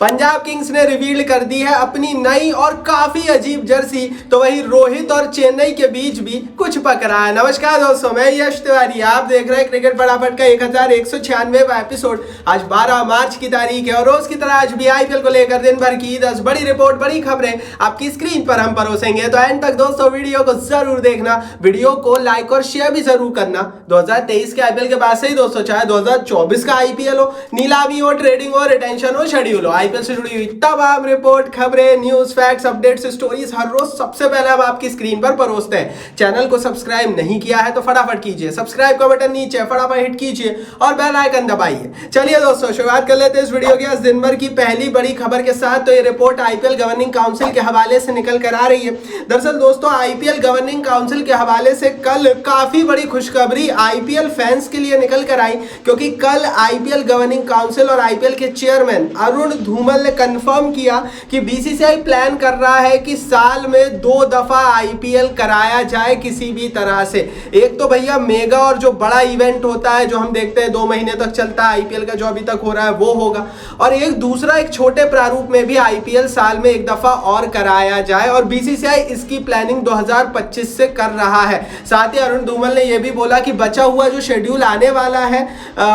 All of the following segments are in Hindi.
पंजाब किंग्स ने रिवील कर दी है अपनी नई और काफी अजीब जर्सी। तो वही रोहित और चेन्नई के बीच भी कुछ पकड़ा है। नमस्कार दोस्तों, मैं यश तिवारी, आप देख रहे हैं क्रिकेट फटाफट का 1196वां एपिसोड। आज 12 मार्च की तारीख है और रोज की तरह आज भी आईपीएल को लेकर दिन भर की 10 बड़ी रिपोर्ट, बड़ी खबरें आपकी स्क्रीन पर हम परोसेंगे। तो एंड तक दोस्तों वीडियो को जरूर देखना, वीडियो को लाइक और शेयर भी जरूर करना। 2023 के आईपीएल के बाद से ही दोस्तों, चाहे 2024 का आईपीएल हो, नीलामी हो, ट्रेडिंग हो, रिटेंशन हो, शेड्यूल हो, आईपीएल से जुड़ी हुई तमाम रिपोर्ट, खबरें, न्यूज, फैक्ट्स, अपडेट्स, स्टोरीज हर रोज सबसे पहले हम आपकी स्क्रीन पर परोसते हैं। चैनल को सब्सक्राइब नहीं किया है तो फटाफट कीजिए, सब्सक्राइब का बटन नीचे फटाफट हिट कीजिए और बेल आइकन दबाइए। चलिए दोस्तों, शुरुआत कर लेते हैं इस वीडियो की आज दिन भर की पहली बड़ी खबर के साथ। तो ये रिपोर्ट आईपीएल गवर्निंग काउंसिल के हवाले से निकल कर आ रही है। दरअसल दोस्तों, आईपीएल गवर्निंग काउंसिल के हवाले से कल काफी बड़ी खुशखबरी आईपीएल फैंस के लिए निकल कर आई, क्योंकि कल आईपीएल गवर्निंग काउंसिल और आईपीएल के चेयरमैन अरुण धूमल ने कंफर्म किया कि बीसीसीआई प्लान कर रहा है कि साल में 2 दफा आईपीएल कराया जाए किसी भी तरह से। एक तो भैया मेगा और जो बड़ा इवेंट होता है जो हम देखते हैं 2 महीने तक चलता है आईपीएल का, जो अभी तक हो रहा है वो होगा, और एक दूसरा एक छोटे प्रारूप में भी आईपीएल साल में 1 दफा और कराया जाए, और बीसीसीआई इसकी प्लानिंग 2025 से कर रहा है। साथ ही अरुण धूमल ने यह भी बोला कि बचा हुआ जो शेड्यूल आने वाला है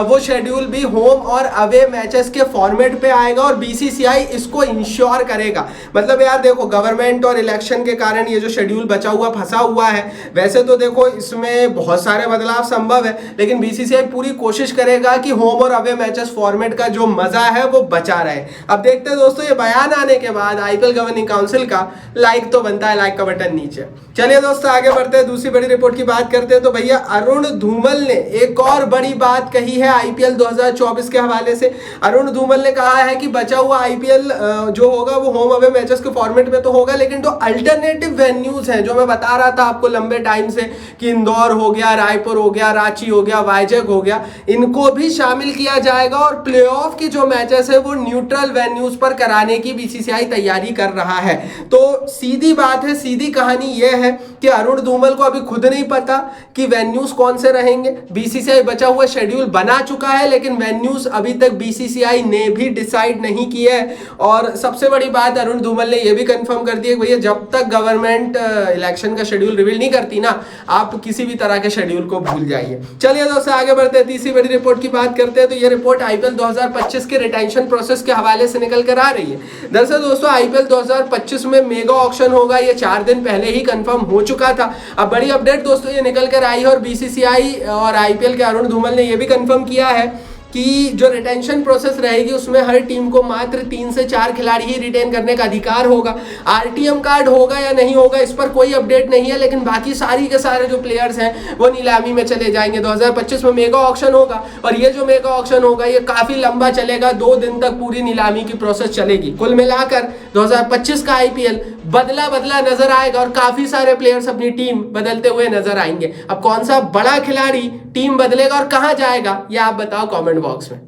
वो शेड्यूल भी होम और अवे मैचेस के फॉर्मेट पे आएगा और बीसीसीआई इसको इंश्योर करेगा। मतलब यार देखो, गवर्नमेंट और इलेक्शन के कारण ये जो शेड्यूल बचा हुआ फंसा हुआ है, वैसे तो देखो इसमें बहुत सारे बदलाव संभव है, लेकिन बीसीसीआई पूरी कोशिश करेगा कि होम और अवे मैचेस फॉर्मेट का जो मजा है वो बचा रहे। अब देखते हैं दोस्तों, ये बयान आने के बाद आईपीएल गवर्निंग काउंसिल का लाइक तो बनता है, लाइक का बटन नीचे। चलिए दोस्तों, आगे बढ़ते हैं, दूसरी बड़ी रिपोर्ट की बात करते हैं। तो भैया अरुण धूमल ने एक और बड़ी बात कही है आईपीएल 2024 के हवाले से। अरुण धूमल ने कहा है कि बचा हुआ आईपीएल जो होगा वो होम अवे मैचेस के फॉर्मेट में तो होगा, लेकिन जो अल्टरनेटिव वेन्यूज हैं, जो मैं बता रहा था आपको लंबे टाइम से कि इंदौर हो गया, रायपुर हो गया, रांची हो गया, वाइजैग हो गया, इनको भी शामिल किया जाएगा और प्लेऑफ की जो मैचेस है वो न्यूट्रल वेन्यूज पर कराने की बीसीसीआई तैयारी कर रहा है। तो सीधी बात है, सीधी कहानी यह है कि अरुण धूमल को अभी खुद नहीं पता कि वेन्यूज कौन से रहेंगे। बीसीसीआई बचा हुआ शेड्यूल बना चुका है, लेकिन वेन्यूज अभी तक बीसीसीआई ने भी डिसाइड नहीं किया है। और सबसे बड़ी बात, अरुण धूमल ने यह भी कंफर्म कर दिया कि भैया जब तक गवर्नमेंट इलेक्शन का शेड्यूल रिवील नहीं करती ना, आप किसी भी तरह के शेड्यूल को भूल जाइए। चलिए दोस्तों, आगे बढ़ते हैं, तीसरी बड़ी रिपोर्ट की बात करते हैं। तो यह रिपोर्ट आईपीएल 2025 के रिटेंशन प्रोसेस के हवाले से निकल कर आ रही है। दरअसल दोस्तों, आईपीएल 2025 में मेगा ऑक्शन होगा, ये 4 दिन पहले ही कंफर्म हो चुका था। अब बड़ी अपडेट दोस्तों ये निकल कर आई है और बीसीसीआई और आईपीएल के अरुण धूमल ने यह भी कंफर्म किया है कि जो रिटेंशन प्रोसेस रहेगी उसमें हर टीम को मात्र 3 से 4 खिलाड़ी ही रिटेन करने का अधिकार होगा। आरटीएम कार्ड होगा या नहीं होगा इस पर कोई अपडेट नहीं है, लेकिन बाकी सारी के सारे जो प्लेयर्स हैं वो नीलामी में चले जाएंगे। 2025 में मेगा ऑक्शन होगा और ये जो मेगा ऑक्शन होगा ये काफी लंबा चलेगा, 2 दिन तक पूरी नीलामी की प्रोसेस चलेगी। कुल मिलाकर 2025 का आईपीएल बदला बदला नजर आएगा और काफी सारे प्लेयर्स अपनी टीम बदलते हुए नजर आएंगे। अब कौन सा बड़ा खिलाड़ी टीम बदलेगा और कहां जाएगा ये आप बताओ कमेंट बॉक्स में।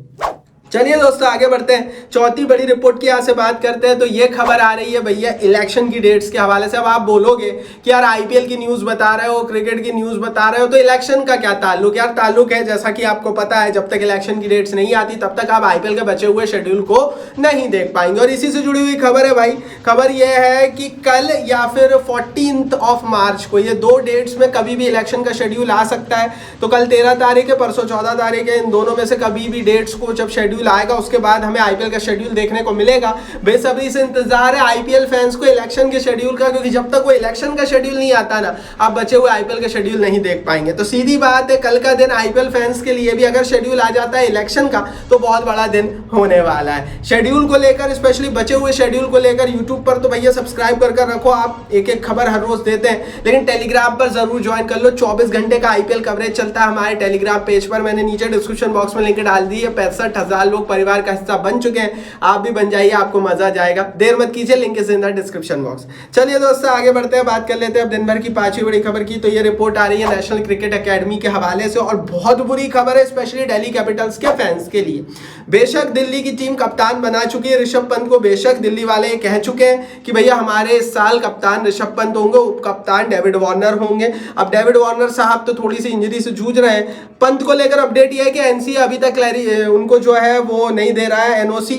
चलिए दोस्तों, आगे बढ़ते हैं, चौथी बड़ी रिपोर्ट की यहाँ से बात करते हैं। तो ये खबर आ रही है भैया इलेक्शन की डेट्स के हवाले से। अब आप बोलोगे कि यार आईपीएल की न्यूज बता रहे हो, क्रिकेट की न्यूज बता रहे हो, तो इलेक्शन का क्या ताल्लुक? यार ताल्लुक है, जैसा कि आपको पता है, जब तक इलेक्शन की डेट्स नहीं आती तब तक आप आईपीएल के बचे हुए शेड्यूल को नहीं देख पाएंगे। और इसी से जुड़ी हुई खबर है भाई। खबर यह है कि कल या फिर 14 मार्च को, ये 2 डेट्स में कभी भी इलेक्शन का शेड्यूल आ सकता है। तो कल 13 तारीख है, परसों 14 तारीख है, इन दोनों में से कभी भी डेट्स को जब शेड्यूल आएगा उसके बाद हमें आईपीएल का शेड्यूल देखने को मिलेगा। बेसब्री से इंतजार है आईपीएल फैंस को इलेक्शन के शेड्यूल का, क्योंकि जब तक वो इलेक्शन का शेड्यूल नहीं आता ना, आप बचे हुए आईपीएल का शेड्यूल नहीं देख पाएंगे। तो सीधी बात है, कल का दिन आईपीएल फैंस के लिए भी अगर शेड्यूल आ जाता है इलेक्शन का तो बहुत बड़ा दिन होने वाला है। शेड्यूल को लेकर, स्पेशली बचे हुए शेड्यूल को लेकर यूट्यूब पर तो भैया सब्सक्राइब कर रखो, आप एक एक खबर हर रोज देते हैं, लेकिन टेलीग्राम पर जरूर ज्वाइन कर लो। 24 घंटे का आईपीएल कवरेज चलता है हमारे टेलीग्राम पेज पर, मैंने नीचे डिस्क्रिप्शन बॉक्स में लिंक डाल दी है। 65,000 लोग परिवार का हिस्सा बन चुके हैं, आप भी बन जाइए, आपको मजा जाएगा। देर मत कीजिए, link is in the description box. चलिए दोस्तों, आगे बढ़ते हैं, बात कर लेते हैं अब दिन भर की 5वीं बड़ी खबर की। तो ये रिपोर्ट आ रही है नेशनल क्रिकेट एकेडमी के हवाले से और बहुत बुरी खबर है, स्पेशली दिल्ली कैपिटल्स के फैंस के लिए। बेशक दिल्ली की टीम कप्तान बना चुकी है ऋषभ पंत को, बेशक दिल्ली वाले कह चुके हैं कि भैया हमारे इस साल कप्तान ऋषभ पंत होंगे, उप कप्तान डेविड वार्नर होंगे। अब डेविड वार्नर साहब तो थोड़ी सी इंजरी से जूझ रहे हैं। पंत को लेकर अपडेट यह है कि एनसीए अभी तक उनको जो है वो नहीं दे रहा है एनओसी,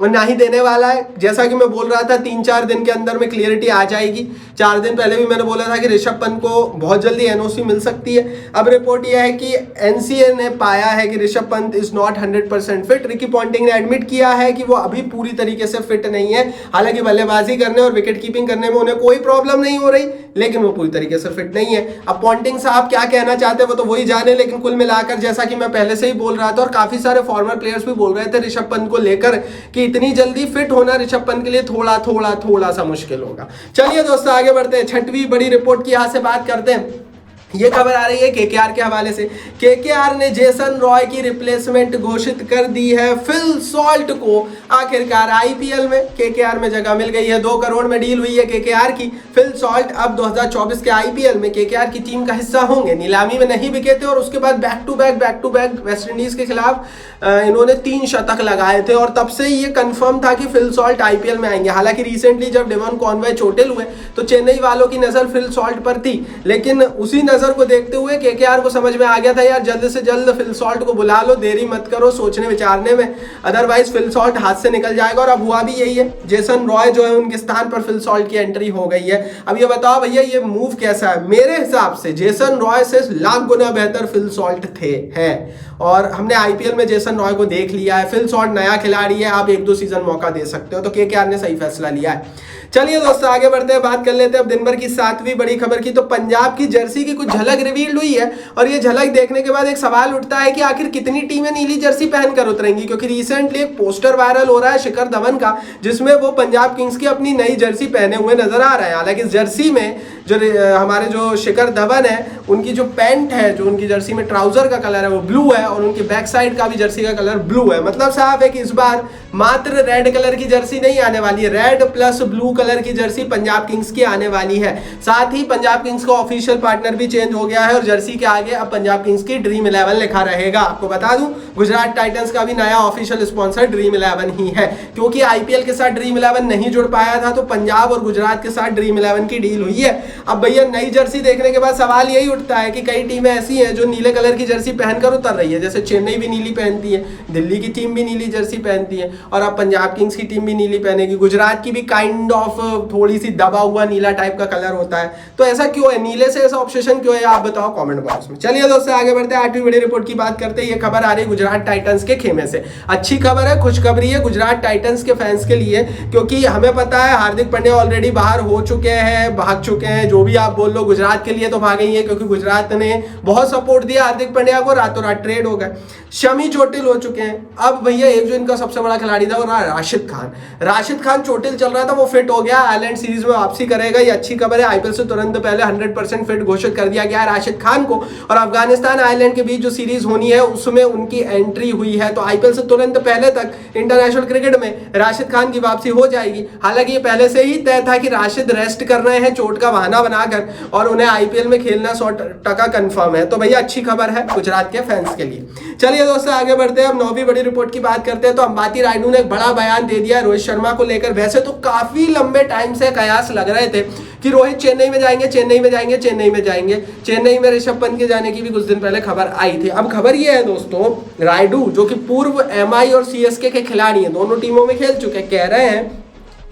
और ना ही देने वाला है। जैसा कि मैं बोल रहा था 3-4 दिन के अंदर में क्लियरिटी आ जाएगी। 4 दिन पहले भी मैंने बोला था कि ऋषभ पंत को बहुत जल्दी एनओसी मिल सकती है। अब रिपोर्ट यह है कि एनसीए ने पाया है कि Rishabh Pant is not 100% fit. Ricky Ponting ने एडमिट किया है कि वो अभी पूरी तरीके से फिट नहीं है। हालांकि बल्लेबाजी करने और विकेट कीपिंग करने में उन्हें कोई प्रॉब्लम नहीं हो रही, लेकिन वो पूरी तरीके से फिट नहीं है। अब पॉन्टिंग साहब क्या कहना चाहते हैं वो तो वही जाने, लेकिन कुल मिलाकर जैसा कि मैं पहले से ही बोल रहा था और काफी सारे फॉर्मर प्लेयर्स भी बोल रहे थे ऋषभ पंत को लेकर कि इतनी जल्दी फिट होना ऋषभ पंत के लिए थोड़ा सा मुश्किल होगा। चलिए दोस्तों आगे बढ़ते हैं, छठवीं बड़ी रिपोर्ट की यहां से बात करते हैं। ये खबर आ रही है केकेआर के हवाले से। केकेआर ने जेसन रॉय की रिप्लेसमेंट घोषित कर दी है फिल सॉल्ट को। आखिरकार आईपीएल में केकेआर में जगह मिल गई है। 2 करोड़ में डील हुई है केकेआर की। फिल सॉल्ट अब 2024 के आईपीएल में केकेआर की टीम का हिस्सा होंगे। नीलामी में नहीं बिके थे और उसके बाद back to back West Indies के खिलाफ इन्होंने 3 शतक लगाए थे और तब से ये कंफर्म था कि फिल सॉल्ट आईपीएल में आएंगे। हालांकि रिसेंटली जब डेवन कॉनवे चोटिल हुए तो चेन्नई वालों की नजर फिल सॉल्ट पर थी, लेकिन उसी नजर को देखते हुए केकेआर को समझ में आ गया था यार जल्द से जल्द फिल सॉल्ट को बुला लो, देरी मत करो सोचने विचारने में, अदरवाइज फिल सॉल्ट हाथ से निकल जाएगा। और अब हुआ भी यही है, जेसन रॉय जो है उनके स्थान पर फिल सॉल्ट की एंट्री हो गई है। अब ये बताओ भैया ये मूव कैसा है? मेरे हिसाब से जेसन रॉय से लाख गुना बेहतर फिल सॉल्ट थे हैं, और हमने आईपीएल में जेसन रॉय को देख लिया है। फिल सॉल्ट नया खिलाड़ी है, आप 1-2 सीजन मौका दे सकते हो, तो केकेआर ने सही फैसला लिया है। चलिए दोस्तों आगे बढ़ते हैं, बात कर लेते हैं अब दिन भर की 7वीं बड़ी खबर की। तो पंजाब की जर्सी की कुछ झलक रिवील्ड हुई है और ये झलक देखने के बाद एक सवाल उठता है कि आखिर कितनी टीमें नीली जर्सी पहनकर उतरेंगी, क्योंकि रिसेंटली एक पोस्टर वायरल हो रहा है शिखर धवन का जिसमें वो पंजाब किंग्स की अपनी नई जर्सी पहने हुए नजर आ रहा है। हालांकि इस जर्सी में जो हमारे जो शिखर धवन है उनकी जो पैंट है, जो उनकी जर्सी में ट्राउजर का कलर है वो ब्लू है और उनकी बैक साइड का भी जर्सी का कलर ब्लू है। मतलब साफ है कि इस बार मात्र रेड कलर की जर्सी नहीं आने वाली है, रेड प्लस ब्लू कलर की जर्सी पंजाब किंग्स की आने वाली है। साथ ही पंजाब किंग्स का ऑफिशियल पार्टनर भी चेंज हो गया है और जर्सी के आगे अब पंजाब किंग्स की ड्रीम 11 लिखा रहेगा। आपको बता दूं गुजरात टाइटंस का भी नया ऑफिशियल स्पॉन्सर ड्रीम 11 ही है, क्योंकि आईपीएल के साथ ड्रीम 11 नहीं जुड़ पाया था तो पंजाब और गुजरात के साथ ड्रीम 11 की डील हुई है। अब भैया नई जर्सी देखने के बाद सवाल यही उठता है कि कई टीमें ऐसी हैं जो नीले कलर की जर्सी पहनकर उतर रही है, जैसे चेन्नई भी नीली पहनती है, दिल्ली की टीम भी नीली जर्सी पहनती है और अब पंजाब किंग्स की टीम भी नीली पहनेगी। गुजरात की भी काइंड ऑफ थोड़ी सी दबा हुआ नीला टाइप का कलर होता है। तो ऐसा क्यों है, नीले से ऐसा ऑब्सेशन क्यों है, आप बताओ कमेंट बॉक्स में। चलिए दोस्तों आगे बढ़ते हैं, 8वीं बड़ी रिपोर्ट की बात करते हैं। ये खबर आ रही है गुजरात टाइटंस के खेमे से। अच्छी खबर है, खुशखबरी है गुजरात टाइटंस के फैंस के लिए, क्योंकि हमें पता है हार्दिक पांड्या ऑलरेडी बाहर हो चुके हैं, भाग चुके हैं, जो भी आप बोल लो गुजरात के लिए तो भागे ही है, क्योंकि गुजरात ने बहुत सपोर्ट दिया हार्दिक पांड्या को, रातों रात ट्रेड हो गए। शमी चोटिल हो चुके हैं। अब भैया एक जो इनका सबसे बड़ा खिलाड़ी था वो राशिद खान। राशिद खान चोटिल चल रहा था, वो फिट हो गया, आयरलैंड सीरीज में वापसी करेगा, ये अच्छी खबर है। आईपीएल से तुरंत पहले 100% फिट घोषित कर दिया गया है राशिद खान को और अफगानिस्तान आयरलैंड के बीच जो सीरीज होनी है उसमें उनकी एंट्री हुई है। तो आईपीएल से तुरंत पहले तक इंटरनेशनल क्रिकेट में राशिद खान की वापसी हो जाएगी। हालांकि ये पहले से ही तय था कि राशिद रेस्ट कर रहे हैं चोट का बहाना बनाकर और उन्हें आईपीएल में खेलना 100% कंफर्म है। तो भैया अच्छी खबर है गुजरात के फैंस के लिए। चलिए दोस्तों आगे बढ़ते हैं, अब 9वीं बड़ी रिपोर्ट की बात करते हैं। तो अंबाती रायडू ने एक बड़ा बयान दे दिया रोहित शर्मा को लेकर। वैसे तो काफी लंबे टाइम से कयास लग रहे थे कि रोहित चेन्नई में जाएंगे, चेन्नई में जाएंगे, चेन्नई में जाएंगे। चेन्नई में ऋषभ पंत के जाने की भी कुछ दिन पहले खबर आई थी। अब खबर ये है दोस्तों, रायडू जो कि पूर्व एमआई और सीएसके के खिलाड़ी हैं, दोनों टीमों में खेल चुके, कह रहे हैं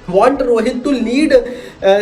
Want Rohit to lead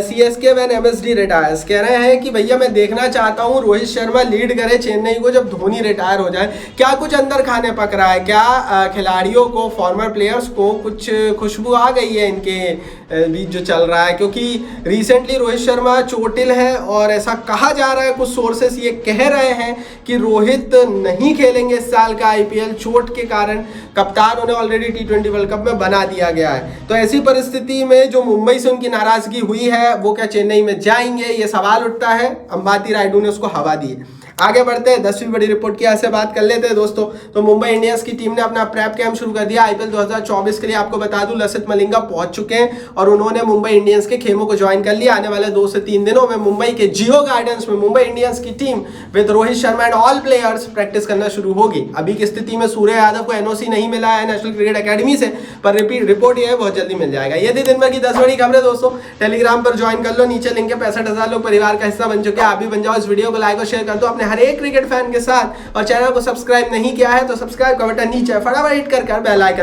CSK when MSD retires. कह रहे हैं कि भैया मैं देखना चाहता हूं रोहित शर्मा लीड करे चेन्नई को जब धोनी रिटायर हो जाए। क्या कुछ अंदर खाने पक रहा है, क्या खिलाड़ियों को, फॉर्मर प्लेयर्स को कुछ खुशबू आ गई है इनके बीच जो चल रहा है? क्योंकि रिसेंटली रोहित शर्मा चोटिल है और ऐसा कहा जा रहा है, कुछ सोर्सेस ये कह रहे हैं कि रोहित नहीं खेलेंगे इस साल का आईपीएल चोट के कारण। कप्तान उन्हें ऑलरेडी T20 वर्ल्ड कप में बना दिया गया है। तो ऐसी परिस्थिति में जो मुंबई से उनकी नाराजगी हुई है वो क्या चेन्नई में जाएंगे, ये सवाल उठता है। अंबाती रायडू ने उसको हवा दी। आगे बढ़ते हैं, 10वीं बड़ी रिपोर्ट की यहाँ से बात कर लेते हैं दोस्तों। तो मुंबई इंडियंस की टीम ने अपना प्रेप कैंप शुरू कर दिया आईपीएल 2024 के लिए। आपको बता दूं लसित मलिंगा पहुंच चुके हैं और उन्होंने मुंबई इंडियंस के खेमों को ज्वाइन कर लिया। आने वाले 2 से 3 दिनों में मुंबई के जियो गार्डन्स में मुंबई इंडियंस की team with Rohit Sharma and all players practice करना शुरू होगी। अभी की स्थिति में सूर्य यादव को एनओसी नहीं मिला है नेशनल क्रिकेट अकेडमी से, पर रिपोर्ट ये है बहुत जल्दी मिल जाएगा। ये थी दिन भर की 10 बड़ी खबरें दोस्तों। टेलीग्राम पर ज्वाइन कर लो, नीचे लिंक है। 65,000 लोग परिवार का हिस्सा बन चुके हैं, आप भी बन जाओ। इस वीडियो को लाइक और शेयर कर दो अपने हर एक क्रिकेट फैन के साथ, और चैनल को सब्सक्राइब नहीं किया है तो सब्सक्राइब का बटन नीचे फटाफट हिट कर बेल आइकन